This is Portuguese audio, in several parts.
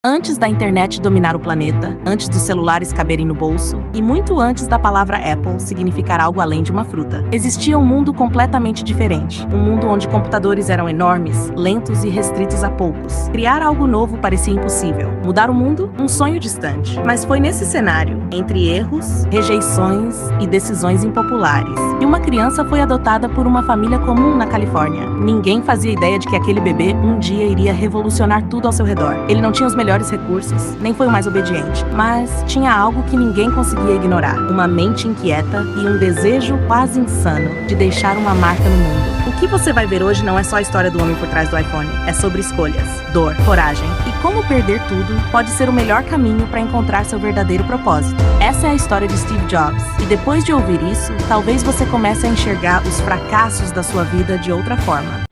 Antes da internet dominar o planeta, antes dos celulares caberem no bolso, e muito antes da palavra Apple significar algo além de uma fruta, existia um mundo completamente diferente. Um mundo onde computadores eram enormes, lentos e restritos a poucos. Criar algo novo parecia impossível. Mudar o mundo? Um sonho distante. Mas foi nesse cenário, entre erros, rejeições e decisões impopulares, que uma criança foi adotada por uma família comum na Califórnia. Ninguém fazia ideia de que aquele bebê um dia iria revolucionar tudo ao seu redor. Ele não tinha os melhores recursos, nem foi o mais obediente, mas tinha algo que ninguém conseguia ignorar: uma mente inquieta e um desejo quase insano de deixar uma marca no mundo. O que você vai ver hoje não é só a história do homem por trás do iPhone, é sobre escolhas, dor, coragem e como perder tudo pode ser o melhor caminho para encontrar seu verdadeiro propósito. Essa é a história de Steve Jobs, e depois de ouvir isso, talvez você comece a enxergar os fracassos da sua vida de outra forma.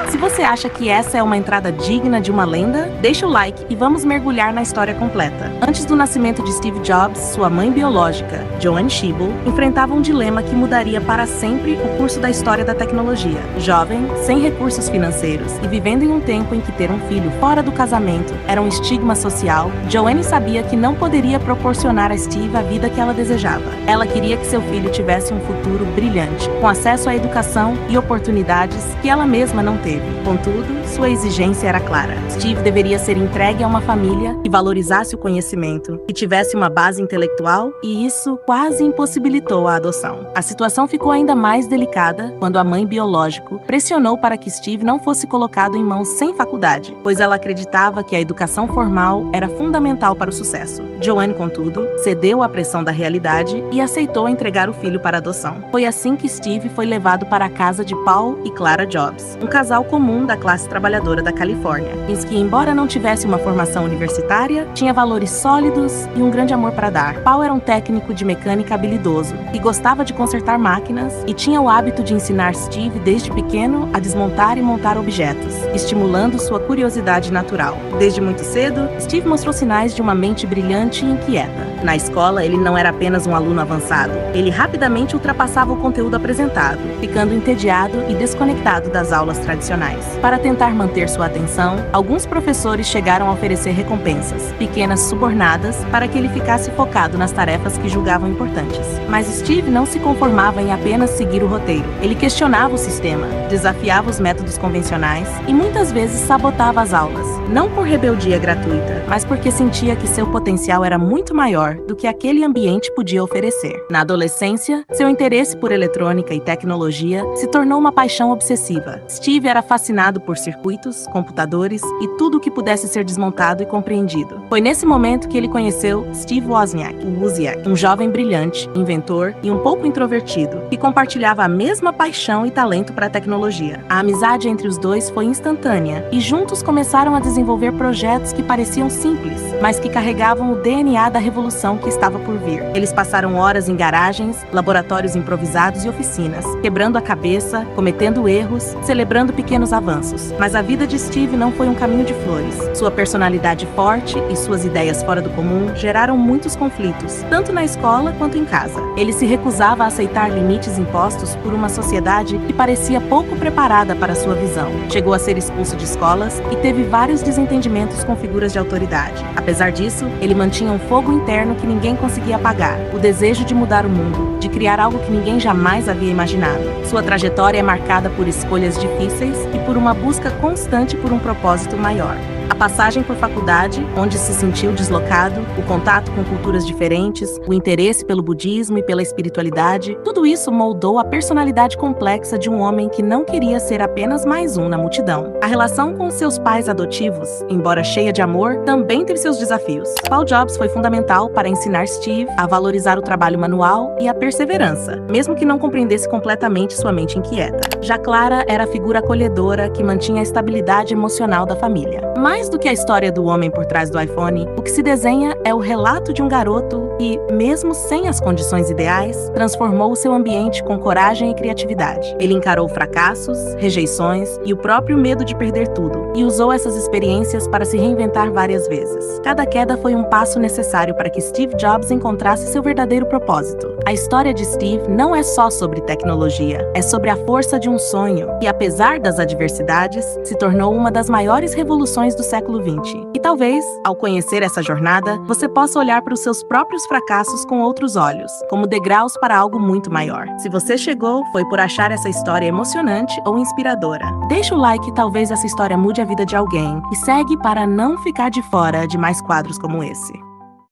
Se você acha que essa é uma entrada digna de uma lenda, deixa o like e vamos mergulhar na história completa. Antes do nascimento de Steve Jobs, sua mãe biológica, Joanne Schiebel, enfrentava um dilema que mudaria para sempre o curso da história da tecnologia. Jovem, sem recursos financeiros e vivendo em um tempo em que ter um filho fora do casamento era um estigma social, Joanne sabia que não poderia proporcionar a Steve a vida que ela desejava. Ela queria que seu filho tivesse um futuro brilhante, com acesso à educação e oportunidades que ela mesma não teve. Contudo, sua exigência era clara. Steve deveria ser entregue a uma família que valorizasse o conhecimento, que tivesse uma base intelectual, e isso quase impossibilitou a adoção. A situação ficou ainda mais delicada quando a mãe biológica pressionou para que Steve não fosse colocado em mãos sem faculdade, pois ela acreditava que a educação formal era fundamental para o sucesso. Joanne, contudo, cedeu à pressão da realidade e aceitou entregar o filho para adoção. Foi assim que Steve foi levado para a casa de Paul e Clara Jobs, um casal comum da classe trabalhadora da Califórnia, que, embora não tivesse uma formação universitária, tinha valores sólidos e um grande amor para dar. Paul era um técnico de mecânica habilidoso, que gostava de consertar máquinas e tinha o hábito de ensinar Steve desde pequeno a desmontar e montar objetos, estimulando sua curiosidade natural. Desde muito cedo, Steve mostrou sinais de uma mente brilhante e inquieta. Na escola, ele não era apenas um aluno avançado, ele rapidamente ultrapassava o conteúdo apresentado, ficando entediado e desconectado das aulas tradicionais. Para tentar manter sua atenção, alguns professores chegaram a oferecer recompensas, pequenas subornadas, para que ele ficasse focado nas tarefas que julgavam importantes. Mas Steve não se conformava em apenas seguir o roteiro. Ele questionava o sistema, desafiava os métodos convencionais e muitas vezes sabotava as aulas, não por rebeldia gratuita, mas porque sentia que seu potencial era muito maior do que aquele ambiente podia oferecer. Na adolescência, seu interesse por eletrônica e tecnologia se tornou uma paixão obsessiva. Steve era fascinado por circuitos, computadores e tudo o que pudesse ser desmontado e compreendido. Foi nesse momento que ele conheceu Steve Wozniak, um jovem brilhante, inventor e um pouco introvertido, que compartilhava a mesma paixão e talento para a tecnologia. A amizade entre os dois foi instantânea e juntos começaram a desenvolver projetos que pareciam simples, mas que carregavam o DNA da revolução que estava por vir. Eles passaram horas em garagens, laboratórios improvisados e oficinas, quebrando a cabeça, cometendo erros, celebrando pequenos avanços. Mas a vida de Steve não foi um caminho de flores. Sua personalidade forte e suas ideias fora do comum geraram muitos conflitos, tanto na escola quanto em casa. Ele se recusava a aceitar limites impostos por uma sociedade que parecia pouco preparada para sua visão. Chegou a ser expulso de escolas e teve vários desentendimentos com figuras de autoridade. Apesar disso, ele mantinha um fogo interno que ninguém conseguia apagar, o desejo de mudar o mundo, de criar algo que ninguém jamais havia imaginado. Sua trajetória é marcada por escolhas difíceis e por uma busca constante por um propósito maior. A passagem por faculdade, onde se sentiu deslocado, o contato com culturas diferentes, o interesse pelo budismo e pela espiritualidade, tudo isso moldou a personalidade complexa de um homem que não queria ser apenas mais um na multidão. A relação com seus pais adotivos, embora cheia de amor, também teve seus desafios. Paul Jobs foi fundamental para ensinar Steve a valorizar o trabalho manual e a perseverança, mesmo que não compreendesse completamente sua mente inquieta. Já Clara era a figura acolhedora que mantinha a estabilidade emocional da família. Mais do que a história do homem por trás do iPhone, o que se desenha é o relato de um garoto que, mesmo sem as condições ideais, transformou o seu ambiente com coragem e criatividade. Ele encarou fracassos, rejeições e o próprio medo de perder tudo, e usou essas experiências para se reinventar várias vezes. Cada queda foi um passo necessário para que Steve Jobs encontrasse seu verdadeiro propósito. A história de Steve não é só sobre tecnologia, é sobre a força de um sonho, e apesar das adversidades, se tornou uma das maiores revoluções do século XX. E talvez, ao conhecer essa jornada, você possa olhar para os seus próprios fracassos com outros olhos, como degraus para algo muito maior. Se você chegou, foi por achar essa história emocionante ou inspiradora. Deixa o like, talvez essa história mude a vida de alguém, e segue para não ficar de fora de mais quadros como esse.